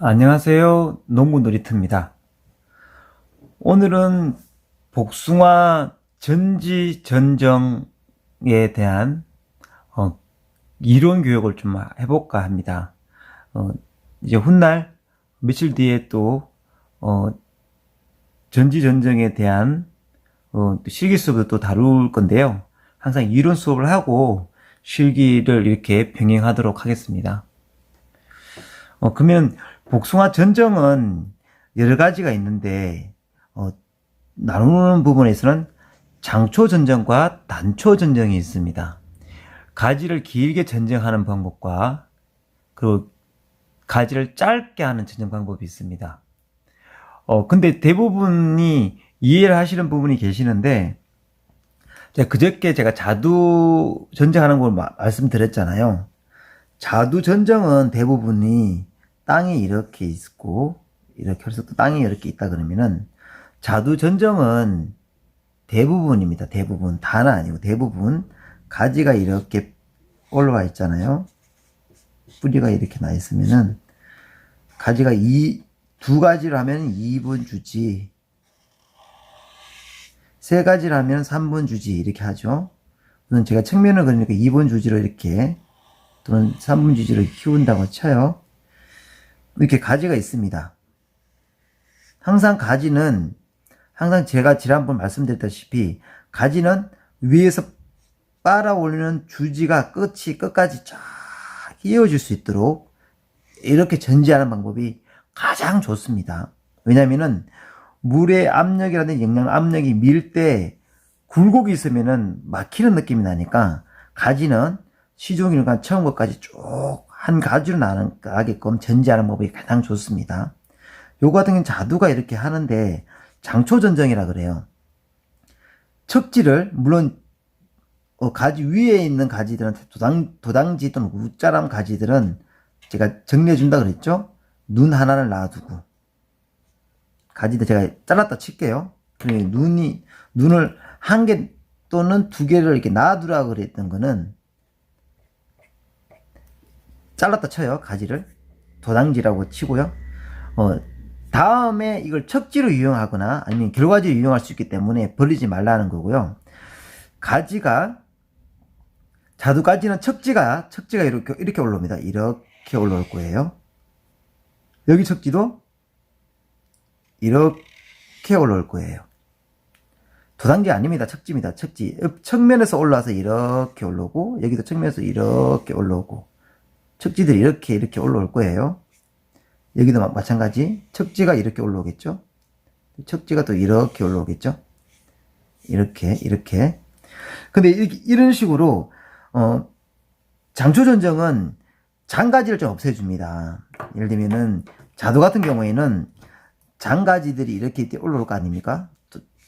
안녕하세요. 농부놀이터입니다. 오늘은 복숭아 전지전정에 대한 이론 교육을 좀 해볼까 합니다. 이제 훗날 며칠 뒤에 또 전지전정에 대한 실기 수업도 또 다룰 건데요. 항상 이론 수업을 하고 실기를 이렇게 병행하도록 하겠습니다. 그러면 복숭아 전정은 여러 가지가 있는데 나누는 부분에서는 장초 전정과 단초 전정이 있습니다. 가지를 길게 전정하는 방법과 그리고 가지를 짧게 하는 전정 방법이 있습니다. 근데 대부분이 이해를 하시는 부분이 계시는데 그저께 제가 자두 전정하는 걸 말씀드렸잖아요. 자두 전정은 대부분이 땅이 이렇게 있고 이렇게 해서 또 땅이 이렇게 있다 그러면은 자두 전정은 대부분입니다. 대부분 다는 아니고 대부분 가지가 이렇게 올라와 있잖아요. 뿌리가 이렇게 나 있으면은 가지가 두 가지를 하면 2분 주지, 세 가지를 하면 3분 주지 이렇게 하죠. 우선 제가 측면을 그리니까 2분 주지로 이렇게 또는 3분 주지로 키운다고 쳐요. 이렇게 가지가 있습니다. 항상 가지는 제가 지난번 말씀드렸다시피 가지는 위에서 빨아 올리는 주지가 끝까지 쫙 이어질 수 있도록 이렇게 전지하는 방법이 가장 좋습니다. 왜냐면은 물의 압력이라든지 영양 압력이 밀 때 굴곡이 있으면은 막히는 느낌이 나니까 가지는 시종일관 처음 것까지 쭉 한 가지로 나가게끔 전지하는 방법이 가장 좋습니다. 요거 같은 경우는 자두가 이렇게 하는데 장초전정이라 그래요. 척지를 물론 가지 위에 있는 가지들은 도당지 또는 우짜람 가지들은 제가 정리해 준다 그랬죠. 눈 하나를 놔두고 가지들 제가 잘랐다 칠게요. 눈을 한 개 또는 두 개를 이렇게 놔두라 그랬던 거는 잘랐다 쳐요. 가지를 도당지라고 치고요. 다음에 이걸 척지로 이용하거나 아니면 결과지로 이용할 수 있기 때문에 버리지 말라는 거고요. 자두가지는 척지가 이렇게 올라옵니다. 이렇게 올라올 거예요. 여기 척지도 이렇게 올라올 거예요. 도당지 아닙니다. 척지입니다. 척지. 측면에서 올라와서 이렇게 올라오고 여기도 측면에서 이렇게 올라오고 척지들이 이렇게 올라올 거예요. 여기도 마찬가지. 척지가 이렇게 올라오겠죠. 척지가 또 이렇게 올라오겠죠. 이렇게. 근데 이런 식으로 장초전정은 장가지를 좀 없애줍니다. 예를 들면은 자두 같은 경우에는 장가지들이 이렇게 올라올 거 아닙니까?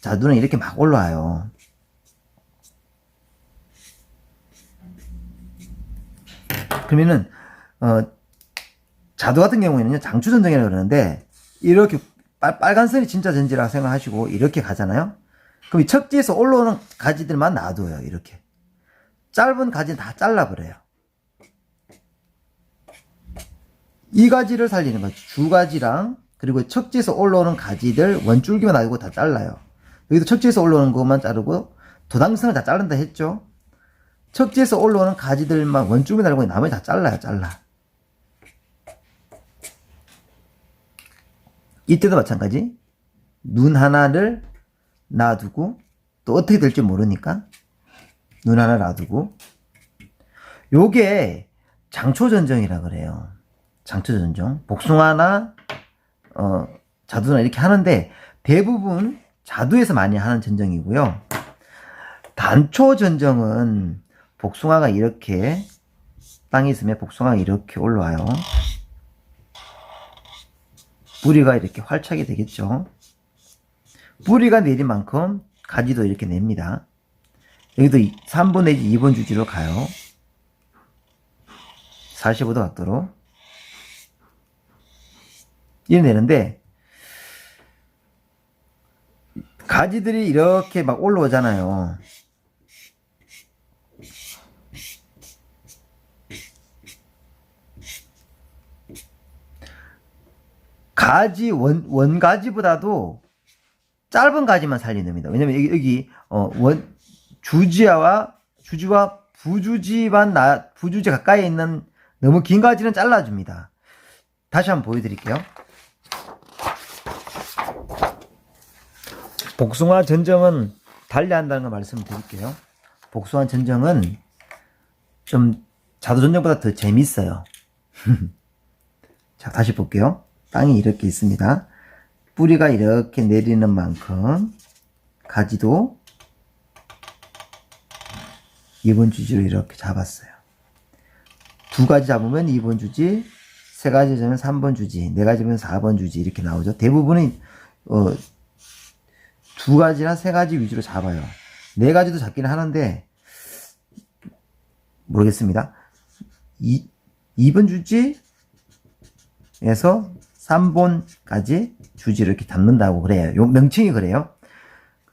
자두는 이렇게 막 올라와요. 그러면은 자두 같은 경우에는요 장초전정이라고 그러는데 이렇게 빨간 선이 진짜 전지라고 생각하시고 이렇게 가잖아요. 그럼 이 척지에서 올라오는 가지들만 놔둬요. 이렇게 짧은 가지는 다 잘라버려요. 이 가지를 살리는 거죠. 주가지랑 그리고 척지에서 올라오는 가지들 원줄기만 놔두고 다 잘라요. 여기도 척지에서 올라오는 것만 자르고 도당성을 다 자른다 했죠. 척지에서 올라오는 가지들만 원줄기만 달고 나머지 다 잘라. 이때도 마찬가지. 눈 하나를 놔두고 또 어떻게 될지 모르니까 눈 하나 놔두고 요게 장초전정이라 그래요. 장초전정. 복숭아나 자두나 이렇게 하는데 대부분 자두에서 많이 하는 전정이고요. 단초전정은 복숭아가 이렇게 땅에 있으면 복숭아가 이렇게 올라와요. 뿌리가 이렇게 활착이 되겠죠. 뿌리가 내린 만큼 가지도 이렇게 냅니다. 여기도 3분 내지 2분 주지로 가요. 45도 각도로 이렇게 내는데 가지들이 이렇게 막 올라오잖아요. 가지, 원가지보다도 짧은 가지만 살리는 겁니다. 왜냐면 여기 주지와 부주지 가까이 있는 너무 긴 가지는 잘라줍니다. 다시 한번 보여드릴게요. 복숭아 전정은 달리한다는 걸 말씀드릴게요. 복숭아 전정은 좀 자두 전정보다 더 재밌어요. 자, 다시 볼게요. 땅이 이렇게 있습니다. 뿌리가 이렇게 내리는 만큼 가지도 2번 주지로 이렇게 잡았어요. 2가지 잡으면 2번 주지, 3가지 잡으면 3번 주지, 4가지 잡으면 4번 주지 이렇게 나오죠. 대부분은 2가지나 3가지 위주로 잡아요. 4가지도 잡기는 하는데 모르겠습니다. 2번 주지에서 3번까지 주지를 이렇게 잡는다고 그래요. 요 명칭이 그래요.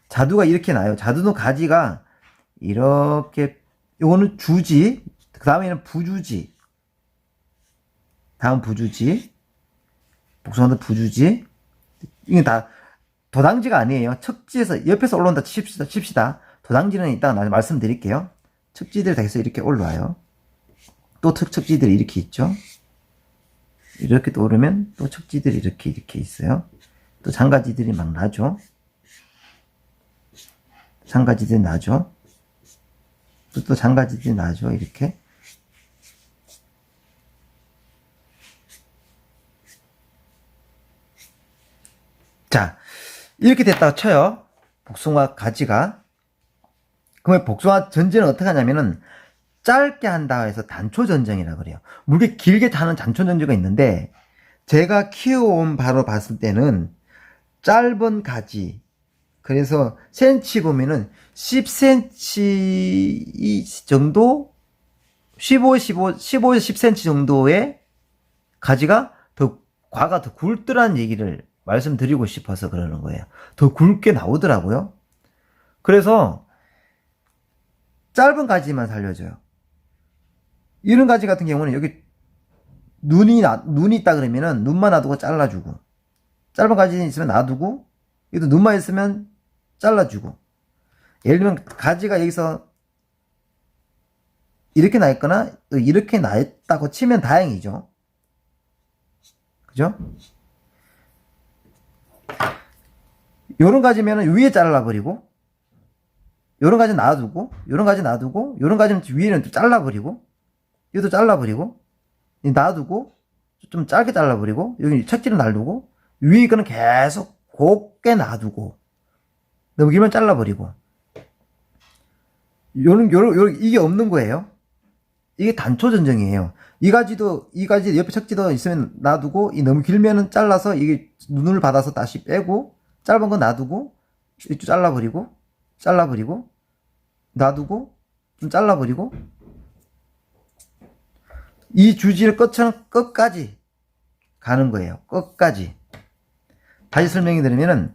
자두가 이렇게 나요. 자두는 가지가 이렇게, 요거는 주지, 그 다음에는 부주지, 다음 부주지, 복숭아도 부주지. 이게 다 도당지가 아니에요. 척지에서 옆에서 올라온다 칩시다. 도당지는 이따가 말씀드릴게요. 척지들이 다 해서 이렇게 올라와요. 또 척지들이 이렇게 있죠. 이렇게 또 오르면 또 척지들이 이렇게 있어요. 또 장가지들이 막 나죠. 장가지들이 나죠. 또 장가지들이 나죠. 이렇게. 자, 이렇게 됐다고 쳐요. 복숭아 가지가. 그러면 복숭아 전쟁은 어떻게 하냐면은 짧게 한다 해서 단초 전쟁이라고 그래요. 물게 길게 타는 단초 전쟁가 있는데 제가 키워온 바로 봤을 때는 짧은 가지, 그래서 센치 보면은 10cm 정도, 15-10cm 정도의 가지가 과가 더 굵더라는 얘기를 말씀드리고 싶어서 그러는 거예요. 더 굵게 나오더라고요. 그래서 짧은 가지만 살려줘요. 이런 가지 같은 경우는 여기 눈이 있다 그러면은 눈만 놔두고 잘라주고, 짧은 가지 있으면 놔두고, 여기도 눈만 있으면 잘라주고. 예를 들면 가지가 여기서 이렇게 나 있거나 이렇게 나 있다고 치면 다행이죠. 그죠? 요런 가지면은 위에 잘라버리고, 요런 가지 놔두고, 요런 가지 놔두고, 요런 가지는 위에는 또 잘라버리고, 여기도 잘라버리고, 놔두고, 좀 짧게 잘라버리고, 여기 척지를 놔두고, 위에 거는 계속 곱게 놔두고, 너무 길면 잘라버리고. 이게 없는 거예요. 이게 단초 전쟁이에요. 이 가지 옆에 척지도 있으면 놔두고, 이 너무 길면은 잘라서 이게 눈을 받아서 다시 빼고, 짧은 거 놔두고, 이쪽 잘라버리고, 놔두고, 좀 잘라버리고, 이 주지를 끝까지 가는 거예요. 끝까지. 다시 설명해 드리면은,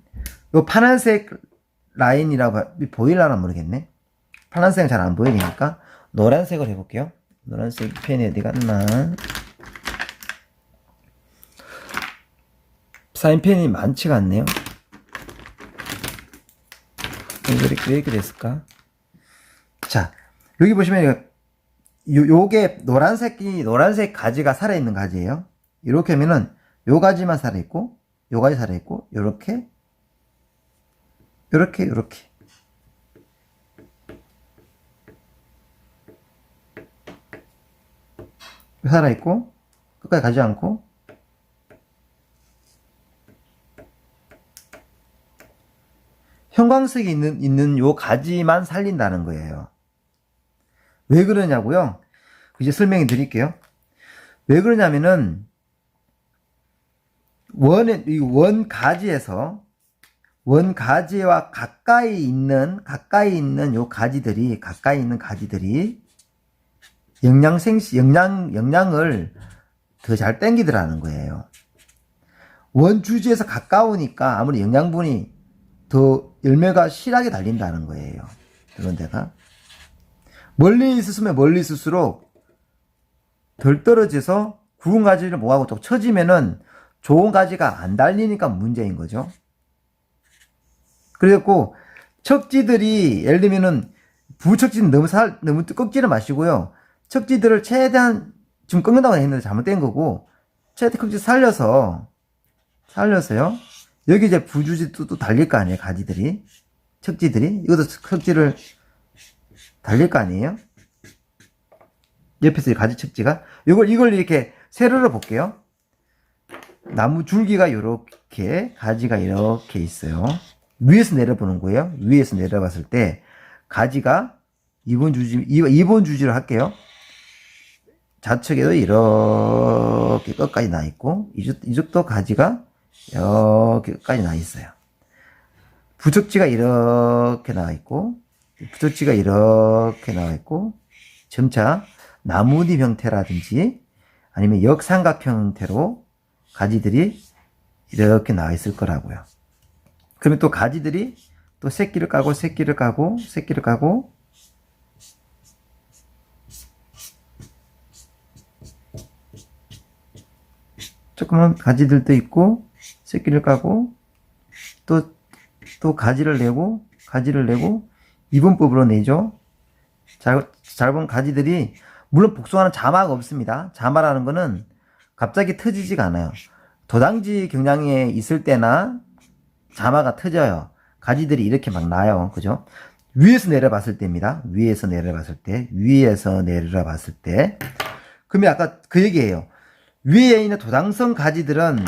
요 파란색 라인이라고 보일라나 모르겠네. 파란색은 잘 안 보이니까 노란색을 해볼게요. 노란색 펜이 어디 갔나? 사인펜이 많지가 않네요. 왜 이렇게 됐을까? 자, 여기 보시면 요게 노란색 가지가 살아있는 가지예요. 이렇게 하면은 요 가지만 살아있고, 요 가지 살아있고, 요렇게 살아있고, 끝까지 가지 않고, 형광색이 있는 요 가지만 살린다는 거예요. 왜 그러냐고요? 이제 설명해 드릴게요. 왜 그러냐면은, 원가지와 가까이 있는 요 가지들이, 영양을 더 잘 땡기더라는 거예요. 원주지에서 가까우니까 아무리 영양분이 더 열매가 실하게 달린다는 거예요. 그런 데가. 멀리 있을수록 덜 떨어져서 굵은 가지를 뭐하고 좀 처지면은 좋은 가지가 안 달리니까 문제인 거죠. 그래갖고 척지들이 예를 들면은 부척지는 너무 꺾지는 마시고요. 척지들을 최대한 지금 꺾는다고 했는데 잘못된 거고 최대한 꺾지 살려서요. 여기 이제 부주지도 또 달릴 거 아니에요. 가지들이 척지들이 이것도 척지를 달릴 거 아니에요. 옆에서 가지 척지가 이걸 이렇게 세로로 볼게요. 나무 줄기가 이렇게 가지가 이렇게 있어요. 위에서 내려보는 거예요. 위에서 내려봤을 때 가지가 2번 주지로 할게요. 좌측에도 이렇게 끝까지 나 있고 이쪽도 가지가 이렇게 끝까지 나 있어요. 부척지가 이렇게 나와 있고 부척지가 이렇게 나와 있고 점차 나뭇잎 형태라든지 아니면 역삼각 형태로 가지들이 이렇게 나와 있을 거라고요. 그러면 또 가지들이 또 새끼를 까고 조그만 가지들도 있고 새끼를 까고 또 가지를 내고 이분법으로 내죠. 짧은 가지들이 물론 복숭아는 자마가 없습니다. 자마라는 거는 갑자기 터지지가 않아요. 도당지 경향에 있을 때나 자마가 터져요. 가지들이 이렇게 막 나요. 그죠? 위에서 내려봤을 때입니다. 위에서 내려봤을 때. 그러면 아까 그 얘기예요. 위에 있는 도당성 가지들은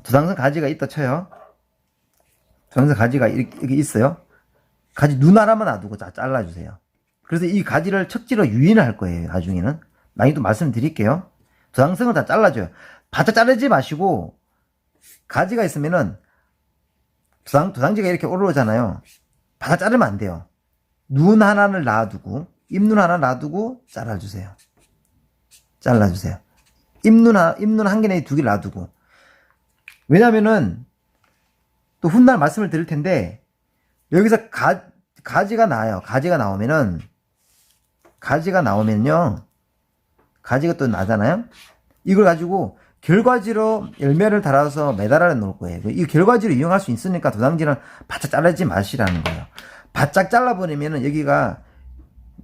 도당성 가지가 있다 쳐요. 도당성 가지가 이렇게 있어요. 가지 눈 하나만 놔두고 잘라주세요. 그래서 이 가지를 척지로 유인을 할 거예요. 나중에는. 나중에 또 말씀드릴게요. 도당성을 다 잘라줘요. 바짝 자르지 마시고 가지가 있으면은 도당지가 이렇게 올라오잖아요. 바짝 자르면 안 돼요. 눈 하나를 놔두고 잎눈 하나 놔두고 잘라주세요. 잎눈 한 개 내지 두 개 놔두고. 왜냐면은 또 훗날 말씀을 드릴 텐데 여기서 가지가 나요. 가지가 나오면요. 가지가 또 나잖아요. 이걸 가지고 결과지로 열매를 달아서 매달아 놓을 거예요. 이 결과지로 이용할 수 있으니까 도당지는 바짝 자르지 마시라는 거예요. 바짝 잘라버리면은 여기가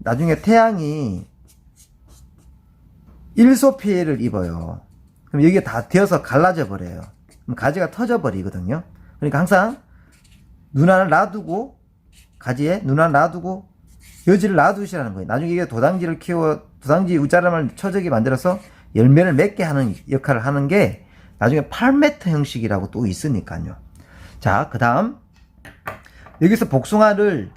나중에 태양이 일소 피해를 입어요. 그럼 여기가 다 되어서 갈라져 버려요. 그럼 가지가 터져 버리거든요. 그러니까 항상 눈 하나 놔두고 가지에 눈 하나 놔두고 여지를 놔두시라는 거예요. 나중에 이게 도당지 우짜람을 처적이 만들어서 열매를 맺게 하는 역할을 하는 게 나중에 8m 형식이라고 또 있으니까요. 자, 그 다음 여기서 복숭아를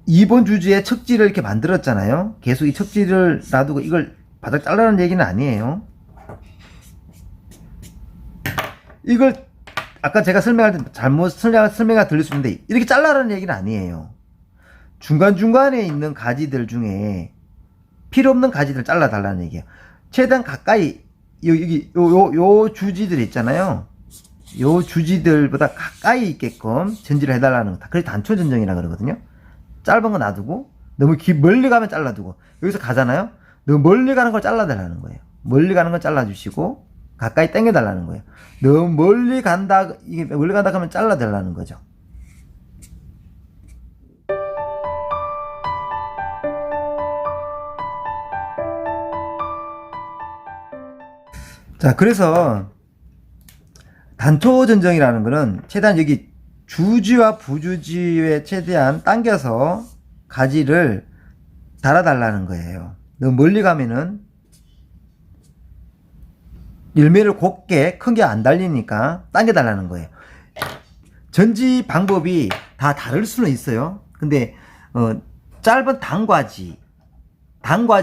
2번 주지에 척지를 이렇게 만들었잖아요. 계속 이 척지를 놔두고 이걸 바닥 잘라는 얘기는 아니에요. 이걸 아까 제가 설명할 때 잘못 설명가 들릴 수 있는데 이렇게 잘라라는 얘기는 아니에요. 중간중간에 있는 가지들 중에 필요 없는 가지들 잘라달라는 얘기예요. 최대한 가까이 요 주지들 있잖아요. 요 주지들보다 가까이 있게끔 전지를 해달라는 거. 그게 단초 전정이라 그러거든요. 짧은 거 놔두고 너무 멀리 가면 잘라두고 여기서 가잖아요. 너무 멀리 가는 걸 잘라달라는 거예요. 멀리 가는 걸 잘라주시고 가까이 당겨달라는 거예요. 너무 멀리 간다 하면 잘라달라는 거죠. 자, 그래서 단초 전정이라는 거는 최대한 여기 주지와 부주지에 최대한 당겨서 가지를 달아달라는 거예요. 너무 멀리 가면은 열매를 곱게 큰 게 안 달리니까 당겨달라는 거예요. 전지 방법이 다 다를 수는 있어요. 근데 짧은 단과지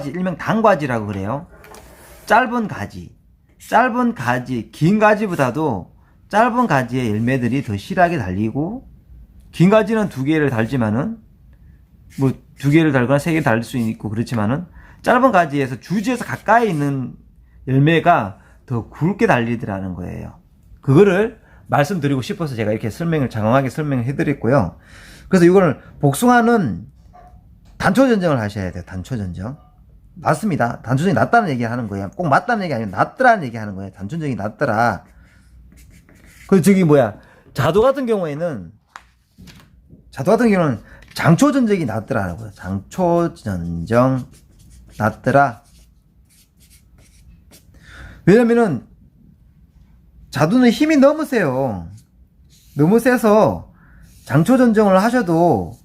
일명 단과지라고 그래요. 짧은 가지, 긴 가지보다도 짧은 가지의 열매들이 더 실하게 달리고 긴 가지는 2개를 달지만은 뭐 2개를 달거나 3개를 달 수 있고 그렇지만은 짧은 가지에서 주지에서 가까이 있는 열매가 더 굵게 달리더라는 거예요. 그거를 말씀드리고 싶어서 제가 이렇게 장황하게 설명을 해드렸고요. 그래서 이거는 복숭아는 단초 전정을 하셔야 돼요. 단초 전정. 맞습니다. 단순히 낫다는 얘기 하는 거예요. 꼭 맞다는 얘기 아니고 낫더라는 얘기 하는 거예요. 단순적인 낫더라. 그 저기 뭐야 자도 같은 경우에는 장초전적이 낫더라고요. 장초전정 낫더라. 왜냐면은 자두는 힘이 너무 세요. 너무 세서 장초전정을 하셔도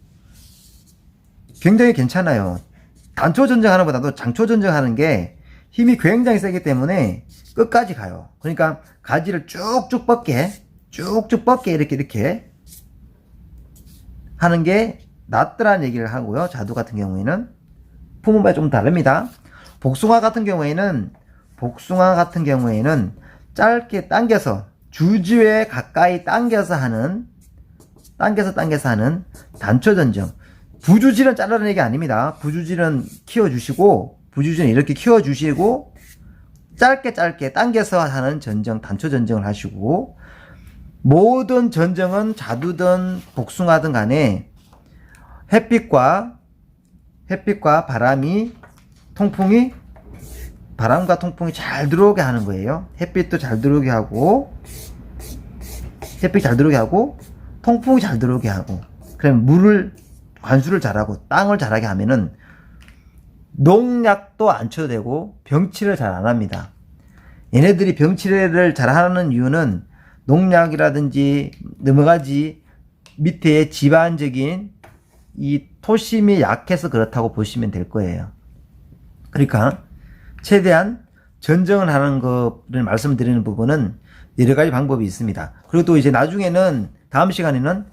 굉장히 괜찮아요. 단초전정하는 것보다도 장초전정하는 게 힘이 굉장히 세기 때문에 끝까지 가요. 그러니까 가지를 쭉쭉 뻗게 이렇게 하는 게 낫더라는 얘기를 하고요. 자두 같은 경우에는 품음이 좀 다릅니다. 복숭아 같은 경우에는 짧게 당겨서 주지에 가까이 당겨서 하는 단초전정. 부주질은 자르는 게 아닙니다. 부주질은 이렇게 키워주시고 짧게 당겨서 하는 전정, 단초전정을 하시고, 모든 전정은 자두든 복숭아든 간에 햇빛과 바람과 통풍이 잘 들어오게 하는 거예요. 햇빛도 잘 들어오게 하고, 통풍이 잘 들어오게 하고, 그럼 관수를 잘하고, 땅을 잘하게 하면은, 농약도 안 쳐도 되고, 병치를 잘 안 합니다. 얘네들이 병치를 잘 하는 이유는, 농약이라든지, 넘어가지, 밑에 집안적인, 이 토심이 약해서 그렇다고 보시면 될 거예요. 그러니까, 최대한 전정을 하는 거를 말씀드리는 부분은 여러 가지 방법이 있습니다. 그리고 또 이제 나중에는 다음 시간에는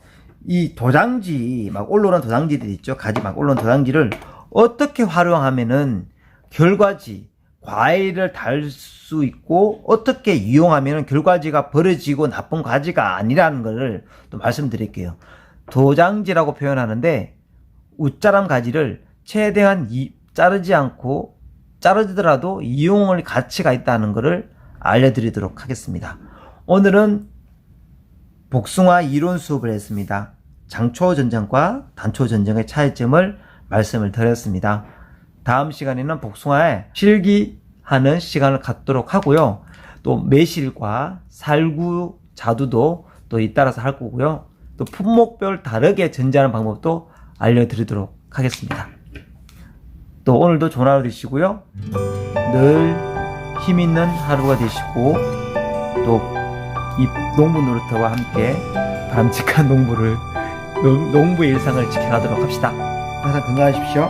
이 도장지 막 올라오는 도장지들 있죠. 가지 막 올라오는 도장지를 어떻게 활용하면은 결과지 과일을 달 수 있고 어떻게 이용하면은 결과지가 벌어지고 나쁜 과지가 아니라는 것을 또 말씀드릴게요. 도장지라고 표현하는데 웃자람 가지를 최대한 자르더라도 이용할 가치가 있다는 것을 알려드리도록 하겠습니다. 오늘은 복숭아 이론 수업을 했습니다. 장초전정과 단초전정의 차이점을 말씀을 드렸습니다. 다음 시간에는 복숭아에 실기하는 시간을 갖도록 하고요. 또 매실과 살구, 자두도 또 잇따라서 할 거고요. 또 품목별 다르게 전지하는 방법도 알려드리도록 하겠습니다. 또 오늘도 좋은 하루 되시고요. 늘 힘있는 하루가 되시고 또 이 농부 노릇과 함께 바람직한 농부의 일상을 지켜가도록 합시다. 항상 건강하십시오.